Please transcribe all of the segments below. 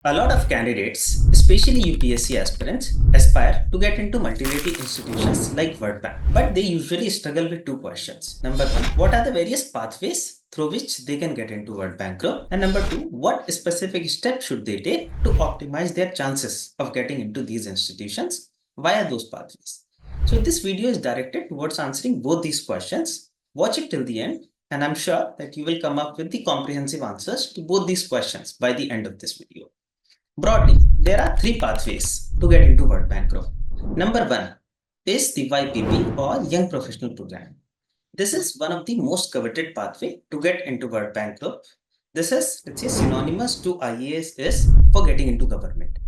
A lot of candidates, especially UPSC aspirants, aspire to get into multilateral institutions like World Bank, but they usually struggle with two questions. Number one, what are the various pathways through which they can get into World Bank group? And number two, what specific steps should they take to optimize their chances of getting into these institutions via those pathways? So this video is directed towards answering both these questions. Watch it till the end, and I'm sure that you will come up with the comprehensive answers to both these questions by the end of this video. Broadly, there are three pathways to get into World Bank Group. Number one is the YPP or Young Professional Program. This is one of the most coveted pathway to get into World Bank Group. This is, let's say, synonymous to IAS is for getting into government.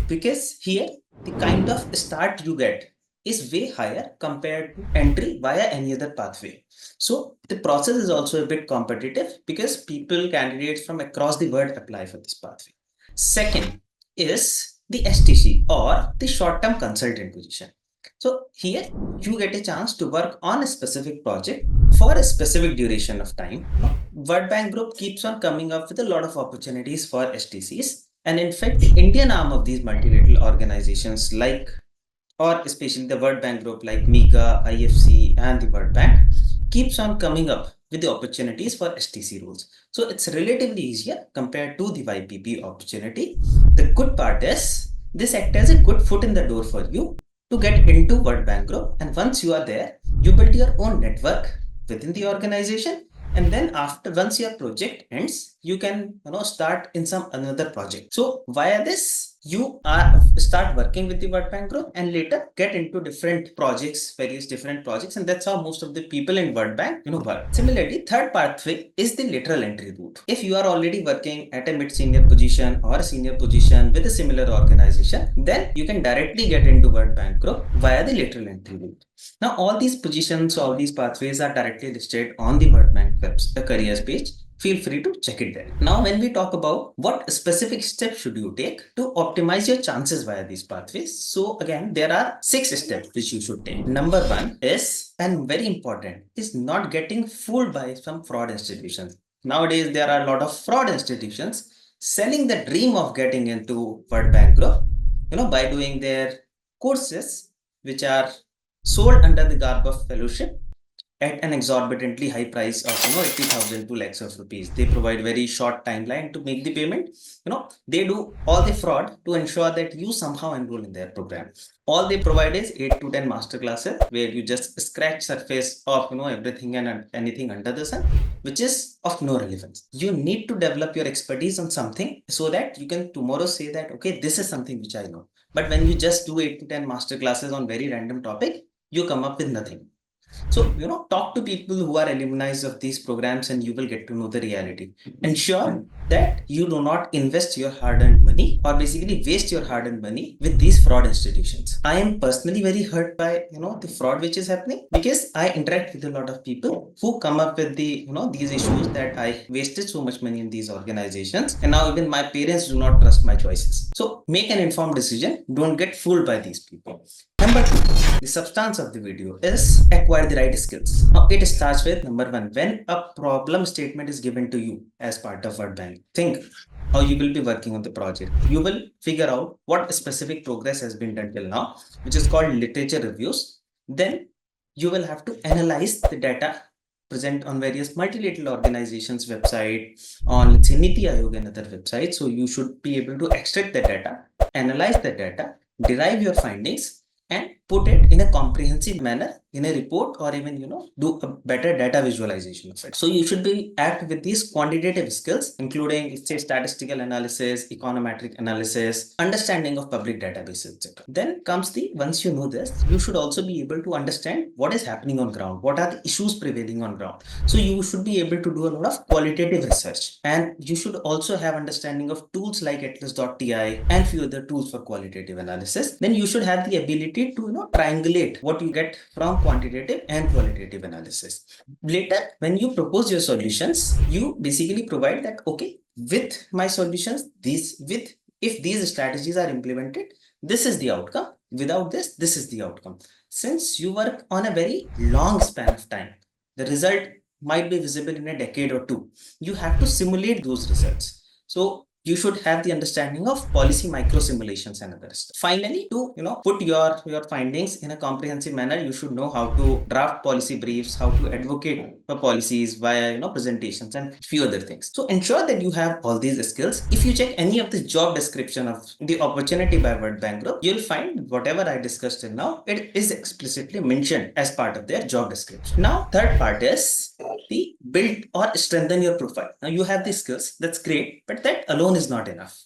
Because here, the kind of start you get is way higher compared to entry via any other pathway. So the process is also a bit competitive because candidates from across the world apply for this pathway. Second is the STC or the short-term consultant position. So here you get a chance to work on a specific project for a specific duration of time. World Bank Group keeps on coming up with a lot of opportunities for STCs. And in fact, the Indian arm of these multilateral organizations or especially the World Bank Group like MIGA, IFC, and the World Bank keeps on coming up with the opportunities for STC roles. So it's relatively easier compared to the YPP opportunity. The good part is this acts as a good foot in the door for you to get into World Bank Group. And once you are there, you build your own network within the organization. And then once your project ends, you can start in some another project. So via this, you start working with the World Bank Group and later get into different projects, various different projects, and that's how most of the people in World Bank work. Similarly, third pathway is the lateral entry route. If you are already working at a mid-senior position or a senior position with a similar organization, then you can directly get into World Bank Group via the lateral entry route. Now, all these positions, all these pathways are directly listed on the World Bank careers page. Feel free to check it there. Now, when we talk about what specific steps should you take to optimize your chances via these pathways. So again, there are 6 steps which you should take. Number one is, and very important, is not getting fooled by some fraud institutions. Nowadays, there are a lot of fraud institutions selling the dream of getting into World Bank Group, by doing their courses, which are sold under the garb of fellowship at an exorbitantly high price of 80,000 to lakhs of rupees. They provide very short timeline to make the payment. They do all the fraud to ensure that you somehow enroll in their program. All they provide is 8 to 10 master classes where you just scratch surface of everything and anything under the sun, which is of no relevance. You need to develop your expertise on something so that you can tomorrow say that, okay, this is something which I know. But when you just do 8 to 10 master classes on very random topic, you come up with nothing. So, talk to people who are alumni of these programs and you will get to know the reality. Ensure that you do not invest your hard-earned money or basically waste your hard-earned money with these fraud institutions. I am personally very hurt by, the fraud which is happening because I interact with a lot of people who come up with these issues that I wasted so much money in these organizations and now even my parents do not trust my choices. So make an informed decision. Don't get fooled by these people. Number two, the substance of the video is acquire the right skills. Now it starts with number one, when a problem statement is given to you as part of World Bank, think how you will be working on the project. You will figure out what specific progress has been done till now, which is called literature reviews. Then you will have to analyze the data present on various multilateral organizations website, on let's say Niti Aayog and other websites. So you should be able to extract the data, analyze the data, derive your findings, and put it in a comprehensive manner in a report or even do a better data visualization of it. So you should be act with these quantitative skills including say statistical analysis, econometric analysis, understanding of public databases, etc. Then comes the once you know this, you should also be able to understand what is happening on ground, what are the issues prevailing on ground. So you should be able to do a lot of qualitative research and you should also have understanding of tools like atlas.ti and few other tools for qualitative analysis. Then you should have the ability to triangulate what you get from quantitative and qualitative analysis. Later, when you propose your solutions, you basically provide that, okay, with my solutions, if these strategies are implemented, this is the outcome. Without this, this is the outcome. Since you work on a very long span of time, the result might be visible in a decade or two. You have to simulate those results. So You should have the understanding of policy micro simulations and other stuff. Finally, to put your findings in a comprehensive manner, you should know how to draft policy briefs, how to advocate for policies via presentations and few other things. So ensure that you have all these skills. If you check any of the job description of the opportunity by World Bank Group, you'll find whatever I discussed till now, it is explicitly mentioned as part of their job description. Now, third part is the build or strengthen your profile. Now you have the skills, that's great, but that alone is not enough.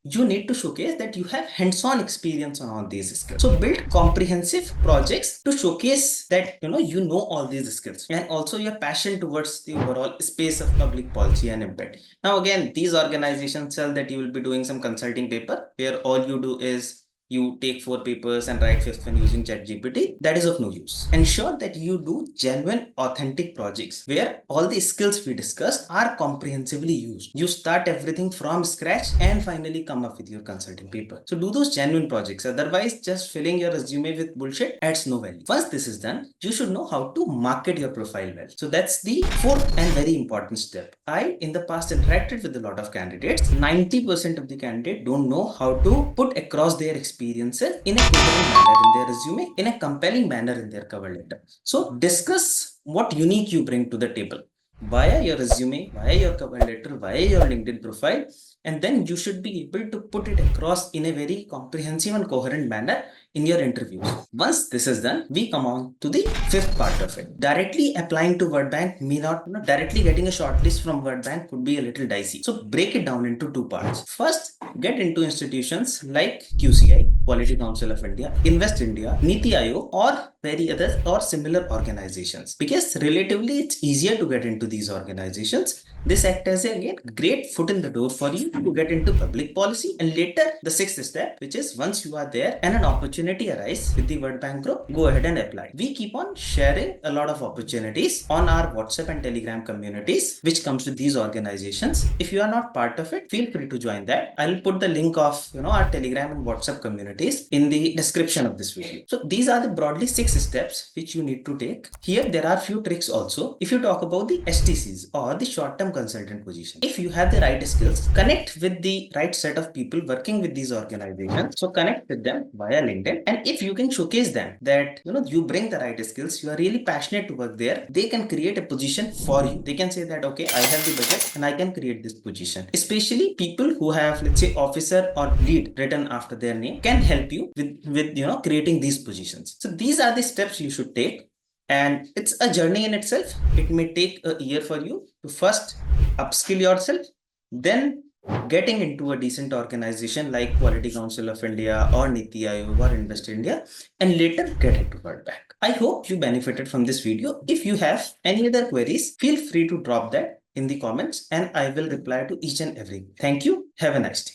You need to showcase that you have hands-on experience on all these skills. So build comprehensive projects to showcase that you know all these skills, and also your passion towards the overall space of public policy and impact. Now again, these organizations tell that you will be doing some consulting paper where all you do is you take 4 papers and write 5th one using ChatGPT. That is of no use. Ensure that you do genuine, authentic projects where all the skills we discussed are comprehensively used. You start everything from scratch and finally come up with your consulting paper. So do those genuine projects. Otherwise, just filling your resume with bullshit adds no value. Once this is done, you should know how to market your profile well. So that's the fourth and very important step. I, in the past, interacted with a lot of candidates. 90% of the candidates don't know how to put across their experiences in a coherent manner in their resume, in a compelling manner in their cover letter. So discuss what unique you bring to the table via your resume, via your cover letter, via your LinkedIn profile, and then you should be able to put it across in a very comprehensive and coherent manner in your interviews. Once this is done, we come on to the fifth part of it. Directly applying to World Bank may not, directly getting a shortlist from World Bank could be a little dicey. So break it down into 2 parts. First, get into institutions like QCI, Quality Council of India, Invest India, Niti Aayog, or very other or similar organizations. Because relatively it's easier to get into these organizations. This acts as a great foot in the door for you to get into public policy. And later, the sixth step, which is once you are there and an opportunity arises with the World Bank Group, go ahead and apply. We keep on sharing a lot of opportunities on our WhatsApp and Telegram communities, which comes with these organizations. If you are not part of it, feel free to join that. I'll put the link of our Telegram and WhatsApp communities in the description of this video. So these are the broadly 6 steps which you need to take. Here there are few tricks also. If you talk about the STCs or the short-term consultant position, if you have the right skills, connect with the right set of people working with these organizations. So connect with them via LinkedIn, and if you can showcase them that you bring the right skills, you are really passionate to work there, they can create a position for you. They can say that okay, I have the budget and I can create this position. Especially people who have, let's say, officer or lead written after their name can help you with creating these positions. So these are the steps you should take, and it's a journey in itself. It may take a year for you to first upskill yourself, then getting into a decent organization like Quality Council of India or Niti Aayog or Invest India, and later get into World Bank. I hope you benefited from this video. If you have any other queries, feel free to drop that in the comments and I will reply to each and every. Thank you. Have a nice day.